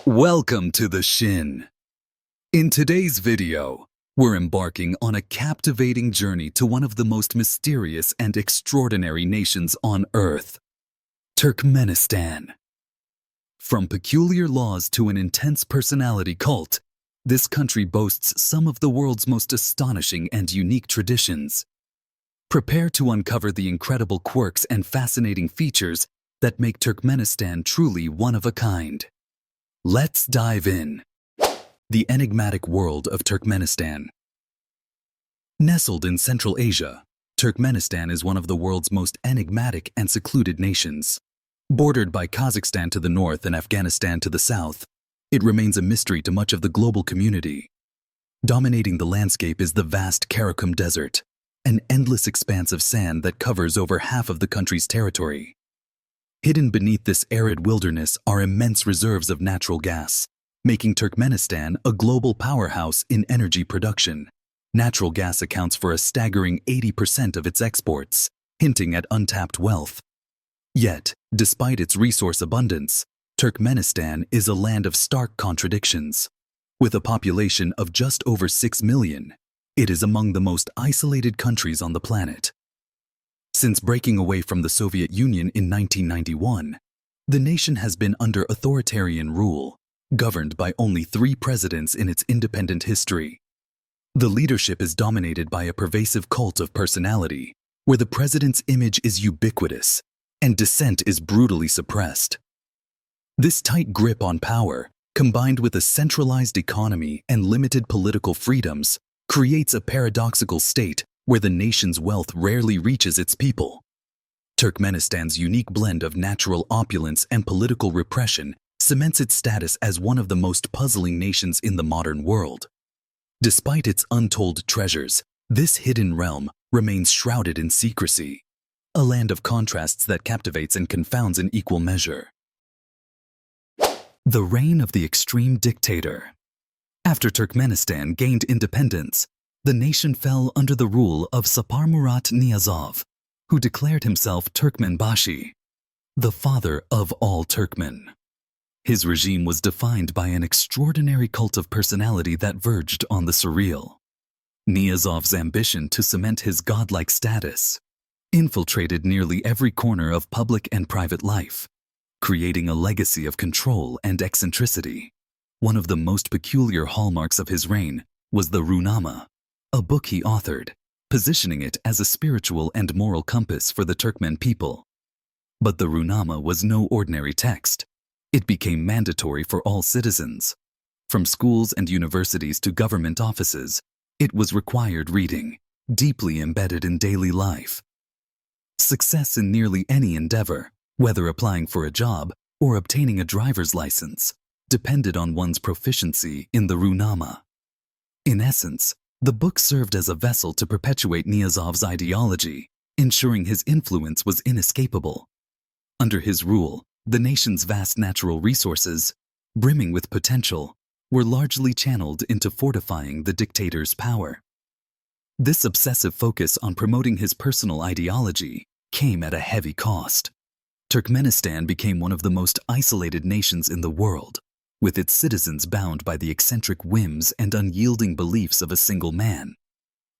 Welcome to the Shin. In today's video, we're embarking on a captivating journey to one of the most mysterious and extraordinary nations on Earth, Turkmenistan. From peculiar laws to an intense personality cult, this country boasts some of the world's most astonishing and unique traditions. Prepare to uncover the incredible quirks and fascinating features that make Turkmenistan truly one of a kind. Let's dive in. The enigmatic world of Turkmenistan. Nestled in Central Asia, Turkmenistan is one of the world's most enigmatic and secluded nations. Bordered by Kazakhstan to the north and Afghanistan to the south, it remains a mystery to much of the global community. Dominating the landscape is the vast Karakum Desert, an endless expanse of sand that covers over half of the country's territory. Hidden beneath this arid wilderness are immense reserves of natural gas, making Turkmenistan a global powerhouse in energy production. Natural gas accounts for a staggering 80% of its exports, hinting at untapped wealth. Yet, despite its resource abundance, Turkmenistan is a land of stark contradictions. With a population of just over 6 million, it is among the most isolated countries on the planet. Since breaking away from the Soviet Union in 1991, the nation has been under authoritarian rule, governed by only 3 presidents in its independent history. The leadership is dominated by a pervasive cult of personality, where the president's image is ubiquitous and dissent is brutally suppressed. This tight grip on power, combined with a centralized economy and limited political freedoms, creates a paradoxical state where the nation's wealth rarely reaches its people. Turkmenistan's unique blend of natural opulence and political repression cements its status as one of the most puzzling nations in the modern world. Despite its untold treasures, this hidden realm remains shrouded in secrecy, a land of contrasts that captivates and confounds in equal measure. The reign of the extreme dictator. After Turkmenistan gained independence, the nation fell under the rule of Saparmurat Niyazov, who declared himself Turkmenbashi, the father of all Turkmen. His regime was defined by an extraordinary cult of personality that verged on the surreal. Niyazov's ambition to cement his godlike status infiltrated nearly every corner of public and private life, creating a legacy of control and eccentricity. One of the most peculiar hallmarks of his reign was the Runama, a book he authored, positioning it as a spiritual and moral compass for the Turkmen people. But the Runama was no ordinary text. It became mandatory for all citizens. From schools and universities to government offices, it was required reading, deeply embedded in daily life. Success in nearly any endeavor, whether applying for a job or obtaining a driver's license, depended on one's proficiency in the Runama. In essence, the book served as a vessel to perpetuate Niyazov's ideology, ensuring his influence was inescapable. Under his rule, the nation's vast natural resources, brimming with potential, were largely channeled into fortifying the dictator's power. This obsessive focus on promoting his personal ideology came at a heavy cost. Turkmenistan became one of the most isolated nations in the world, with its citizens bound by the eccentric whims and unyielding beliefs of a single man.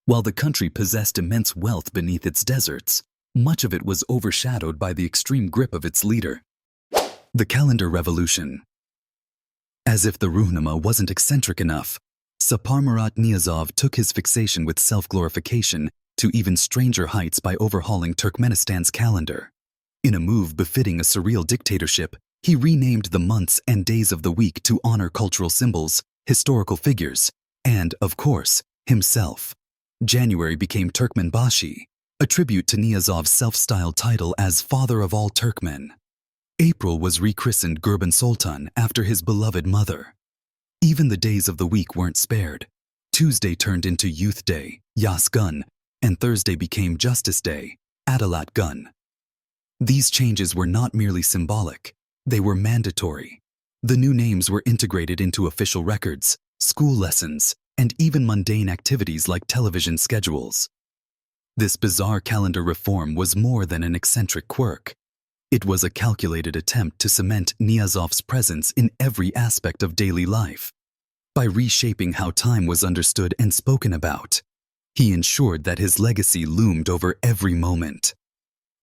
While the country possessed immense wealth beneath its deserts, much of it was overshadowed by the extreme grip of its leader. The Calendar Revolution. As if the Runama wasn't eccentric enough, Saparmurat Niyazov took his fixation with self-glorification to even stranger heights by overhauling Turkmenistan's calendar. In a move befitting a surreal dictatorship, he renamed the months and days of the week to honor cultural symbols, historical figures, and, of course, himself. January became Turkmenbashi, a tribute to Niyazov's self-styled title as Father of all Turkmen. April was rechristened Gurban Sultan after his beloved mother. Even the days of the week weren't spared. Tuesday turned into Youth Day, Yas Gun, and Thursday became Justice Day, Adalat Gun. These changes were not merely symbolic. They were mandatory. The new names were integrated into official records, school lessons, and even mundane activities like television schedules. This bizarre calendar reform was more than an eccentric quirk. It was a calculated attempt to cement Niyazov's presence in every aspect of daily life. By reshaping how time was understood and spoken about, he ensured that his legacy loomed over every moment.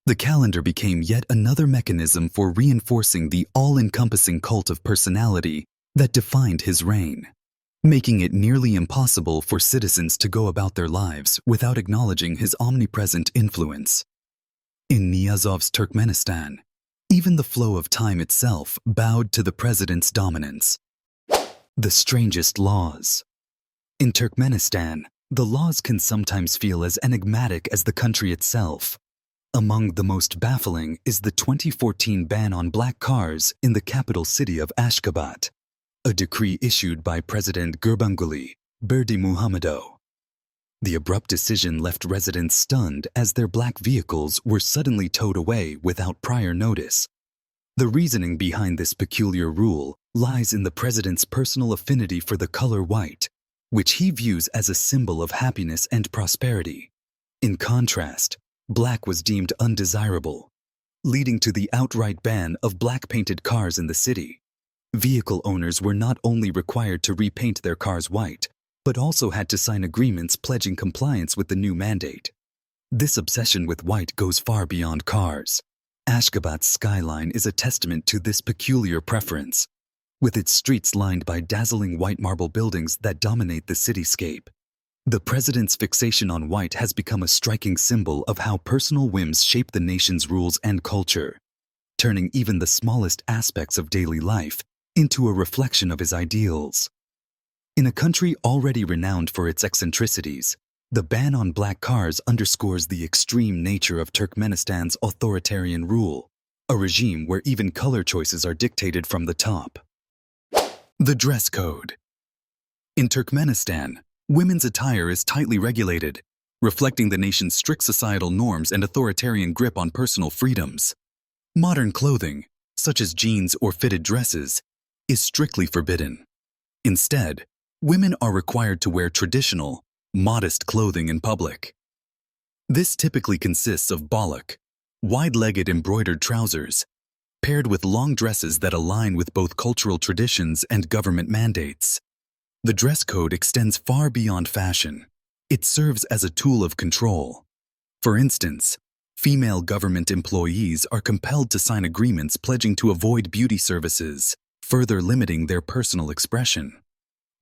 The calendar became yet another mechanism for reinforcing the all-encompassing cult of personality that defined his reign, making it nearly impossible for citizens to go about their lives without acknowledging his omnipresent influence. In Niyazov's Turkmenistan, even the flow of time itself bowed to the president's dominance. The strangest laws. In Turkmenistan, the laws can sometimes feel as enigmatic as the country itself. Among the most baffling is the 2014 ban on black cars in the capital city of Ashgabat, a decree issued by President Gurbanguly Berdimuhamedow. The abrupt decision left residents stunned as their black vehicles were suddenly towed away without prior notice. The reasoning behind this peculiar rule lies in the president's personal affinity for the color white, which he views as a symbol of happiness and prosperity. In contrast, black was deemed undesirable, leading to the outright ban of black-painted cars in the city. Vehicle owners were not only required to repaint their cars white, but also had to sign agreements pledging compliance with the new mandate. This obsession with white goes far beyond cars. Ashgabat's skyline is a testament to this peculiar preference, with its streets lined by dazzling white marble buildings that dominate the cityscape. The president's fixation on white has become a striking symbol of how personal whims shape the nation's rules and culture, turning even the smallest aspects of daily life into a reflection of his ideals. In a country already renowned for its eccentricities, the ban on black cars underscores the extreme nature of Turkmenistan's authoritarian rule, a regime where even color choices are dictated from the top. The dress code. In Turkmenistan, women's attire is tightly regulated, reflecting the nation's strict societal norms and authoritarian grip on personal freedoms. Modern clothing, such as jeans or fitted dresses, is strictly forbidden. Instead, women are required to wear traditional, modest clothing in public. This typically consists of balak, wide-legged embroidered trousers, paired with long dresses that align with both cultural traditions and government mandates. The dress code extends far beyond fashion. It serves as a tool of control. For instance, female government employees are compelled to sign agreements pledging to avoid beauty services, further limiting their personal expression.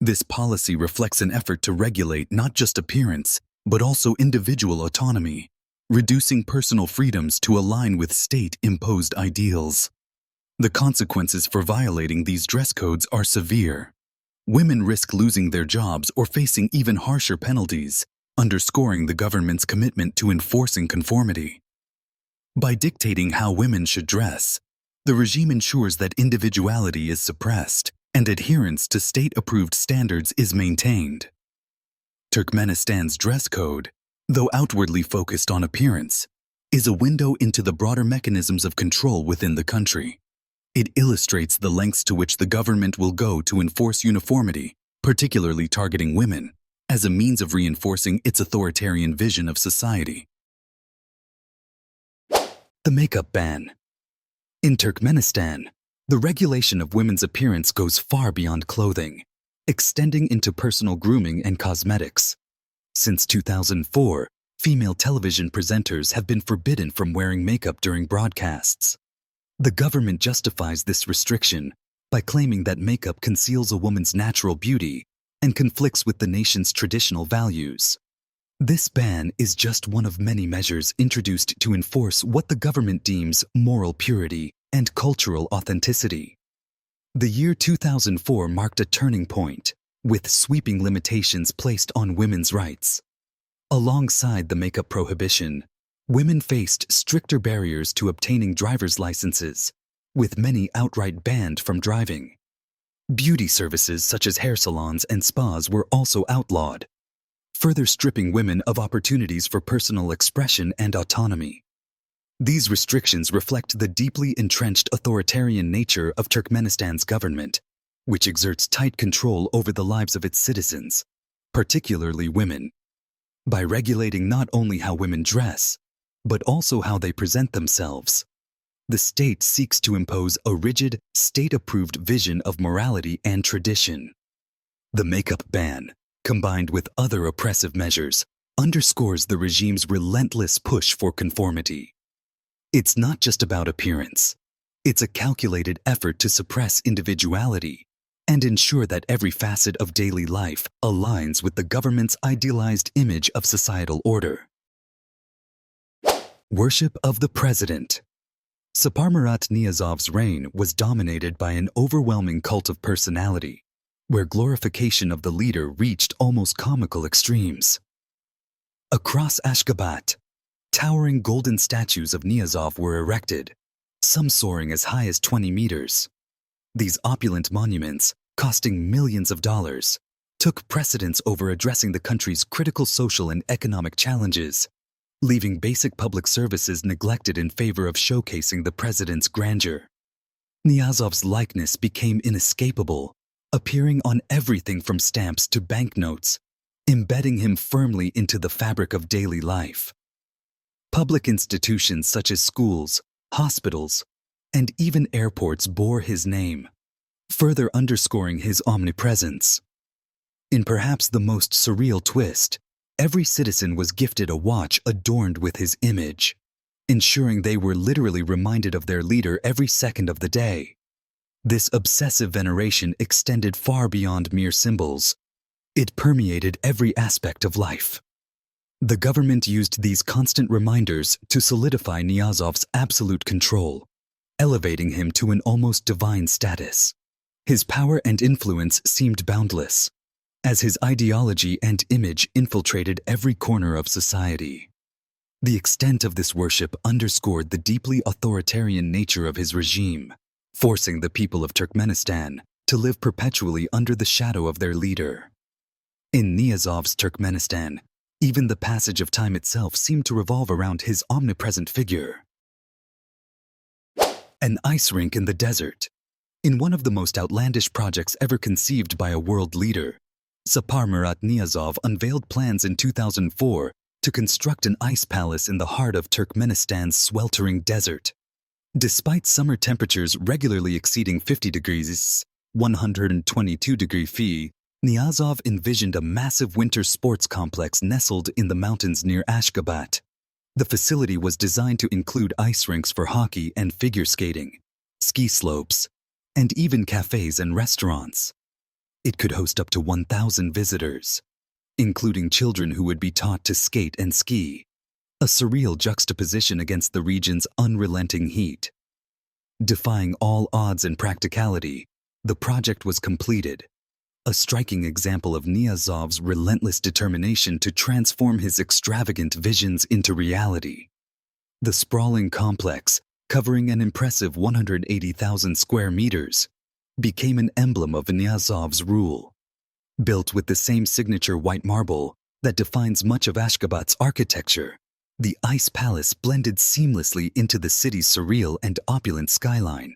This policy reflects an effort to regulate not just appearance, but also individual autonomy, reducing personal freedoms to align with state-imposed ideals. The consequences for violating these dress codes are severe. Women risk losing their jobs or facing even harsher penalties, underscoring the government's commitment to enforcing conformity. By dictating how women should dress, the regime ensures that individuality is suppressed and adherence to state-approved standards is maintained. Turkmenistan's dress code, though outwardly focused on appearance, is a window into the broader mechanisms of control within the country. It illustrates the lengths to which the government will go to enforce uniformity, particularly targeting women, as a means of reinforcing its authoritarian vision of society. The makeup ban. In Turkmenistan, the regulation of women's appearance goes far beyond clothing, extending into personal grooming and cosmetics. Since 2004, female television presenters have been forbidden from wearing makeup during broadcasts. The government justifies this restriction by claiming that makeup conceals a woman's natural beauty and conflicts with the nation's traditional values. This ban is just one of many measures introduced to enforce what the government deems moral purity and cultural authenticity. The year 2004 marked a turning point, with sweeping limitations placed on women's rights. Alongside the makeup prohibition, women faced stricter barriers to obtaining driver's licenses, with many outright banned from driving. Beauty services such as hair salons and spas were also outlawed, further stripping women of opportunities for personal expression and autonomy. These restrictions reflect the deeply entrenched authoritarian nature of Turkmenistan's government, which exerts tight control over the lives of its citizens, particularly women. By regulating not only how women dress, but also how they present themselves, the state seeks to impose a rigid, state-approved vision of morality and tradition. The makeup ban, combined with other oppressive measures, underscores the regime's relentless push for conformity. It's not just about appearance. It's a calculated effort to suppress individuality and ensure that every facet of daily life aligns with the government's idealized image of societal order. Worship of the President. Saparmurat Niyazov's reign was dominated by an overwhelming cult of personality, where glorification of the leader reached almost comical extremes. Across Ashgabat, towering golden statues of Niyazov were erected, some soaring as high as 20 meters. These opulent monuments, costing millions of dollars, took precedence over addressing the country's critical social and economic challenges, leaving basic public services neglected in favor of showcasing the president's grandeur. Niyazov's likeness became inescapable, appearing on everything from stamps to banknotes, embedding him firmly into the fabric of daily life. Public institutions such as schools, hospitals, and even airports bore his name, further underscoring his omnipresence. In perhaps the most surreal twist, every citizen was gifted a watch adorned with his image, ensuring they were literally reminded of their leader every second of the day. This obsessive veneration extended far beyond mere symbols. It permeated every aspect of life. The government used these constant reminders to solidify Niyazov's absolute control, elevating him to an almost divine status. His power and influence seemed boundless, as his ideology and image infiltrated every corner of society. The extent of this worship underscored the deeply authoritarian nature of his regime, forcing the people of Turkmenistan to live perpetually under the shadow of their leader. In Niyazov's Turkmenistan, even the passage of time itself seemed to revolve around his omnipresent figure. An ice rink in the desert. In one of the most outlandish projects ever conceived by a world leader, Saparmurat Niyazov unveiled plans in 2004 to construct an ice palace in the heart of Turkmenistan's sweltering desert. Despite summer temperatures regularly exceeding 50 degrees (122 °F), Niyazov envisioned a massive winter sports complex nestled in the mountains near Ashgabat. The facility was designed to include ice rinks for hockey and figure skating, ski slopes, and even cafes and restaurants. It could host up to 1,000 visitors, including children who would be taught to skate and ski, a surreal juxtaposition against the region's unrelenting heat. Defying all odds and practicality, the project was completed, a striking example of Niyazov's relentless determination to transform his extravagant visions into reality. The sprawling complex, covering an impressive 180,000 square meters, became an emblem of Niyazov's rule. Built with the same signature white marble that defines much of Ashgabat's architecture, the ice palace blended seamlessly into the city's surreal and opulent skyline.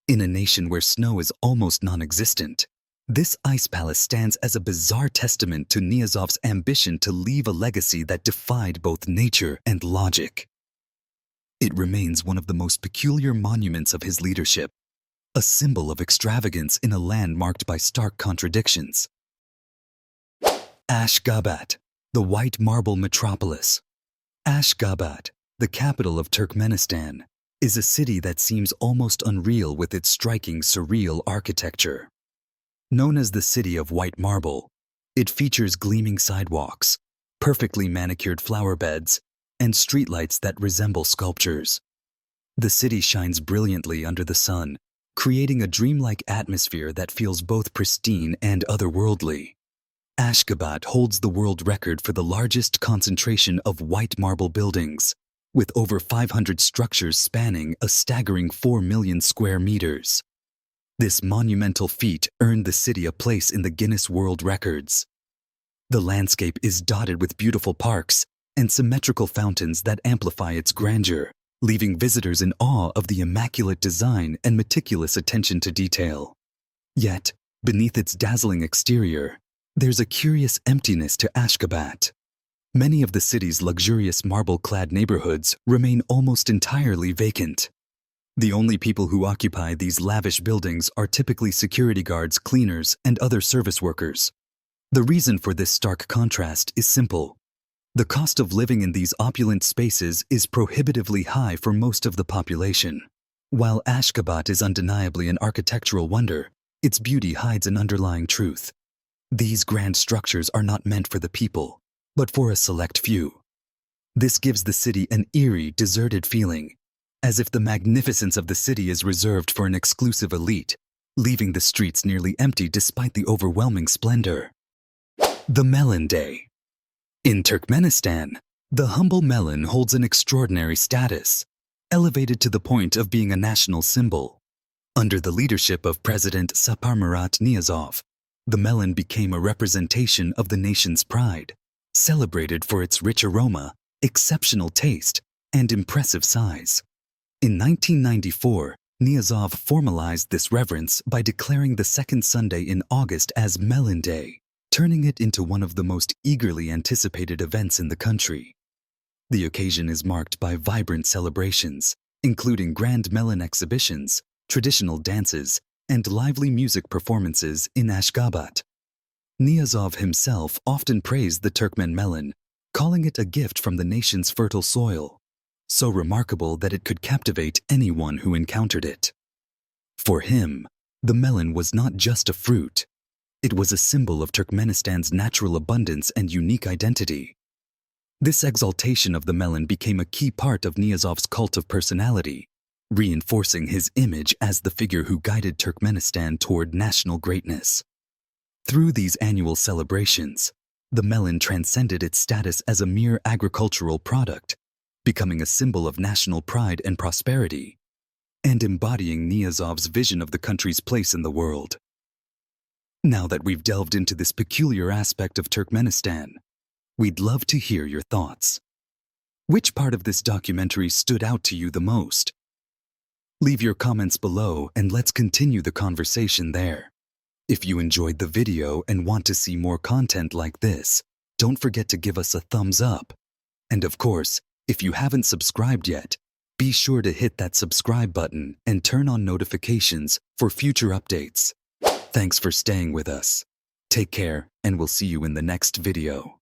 In a nation where snow is almost non-existent, this ice palace stands as a bizarre testament to Niyazov's ambition to leave a legacy that defied both nature and logic. It remains one of the most peculiar monuments of his leadership, a symbol of extravagance in a land marked by stark contradictions. Ashgabat, the white marble metropolis. Ashgabat, the capital of Turkmenistan, is a city that seems almost unreal with its striking surreal architecture. Known as the City of White Marble, it features gleaming sidewalks, perfectly manicured flower beds, and streetlights that resemble sculptures. The city shines brilliantly under the sun, creating a dreamlike atmosphere that feels both pristine and otherworldly. Ashgabat holds the world record for the largest concentration of white marble buildings, with over 500 structures spanning a staggering 4 million square meters. This monumental feat earned the city a place in the Guinness World Records. The landscape is dotted with beautiful parks and symmetrical fountains that amplify its grandeur, leaving visitors in awe of the immaculate design and meticulous attention to detail. Yet, beneath its dazzling exterior, there's a curious emptiness to Ashgabat. Many of the city's luxurious marble-clad neighborhoods remain almost entirely vacant. The only people who occupy these lavish buildings are typically security guards, cleaners, and other service workers. The reason for this stark contrast is simple. The cost of living in these opulent spaces is prohibitively high for most of the population. While Ashgabat is undeniably an architectural wonder, its beauty hides an underlying truth. These grand structures are not meant for the people, but for a select few. This gives the city an eerie, deserted feeling, as if the magnificence of the city is reserved for an exclusive elite, leaving the streets nearly empty despite the overwhelming splendor. The Melon Day. In Turkmenistan, the humble melon holds an extraordinary status, elevated to the point of being a national symbol. Under the leadership of President Saparmurat Niyazov, the melon became a representation of the nation's pride, celebrated for its rich aroma, exceptional taste, and impressive size. In 1994, Niyazov formalized this reverence by declaring the second Sunday in August as Melon Day, turning it into one of the most eagerly anticipated events in the country. The occasion is marked by vibrant celebrations, including grand melon exhibitions, traditional dances, and lively music performances in Ashgabat. Niyazov himself often praised the Turkmen melon, calling it a gift from the nation's fertile soil, so remarkable that it could captivate anyone who encountered it. For him, the melon was not just a fruit. It was a symbol of Turkmenistan's natural abundance and unique identity. This exaltation of the melon became a key part of Niyazov's cult of personality, reinforcing his image as the figure who guided Turkmenistan toward national greatness. Through these annual celebrations, the melon transcended its status as a mere agricultural product, becoming a symbol of national pride and prosperity, and embodying Niyazov's vision of the country's place in the world. Now that we've delved into this peculiar aspect of Turkmenistan, we'd love to hear your thoughts. Which part of this documentary stood out to you the most? Leave your comments below and let's continue the conversation there. If you enjoyed the video and want to see more content like this, don't forget to give us a thumbs up. And of course, if you haven't subscribed yet, be sure to hit that subscribe button and turn on notifications for future updates. Thanks for staying with us. Take care, and we'll see you in the next video.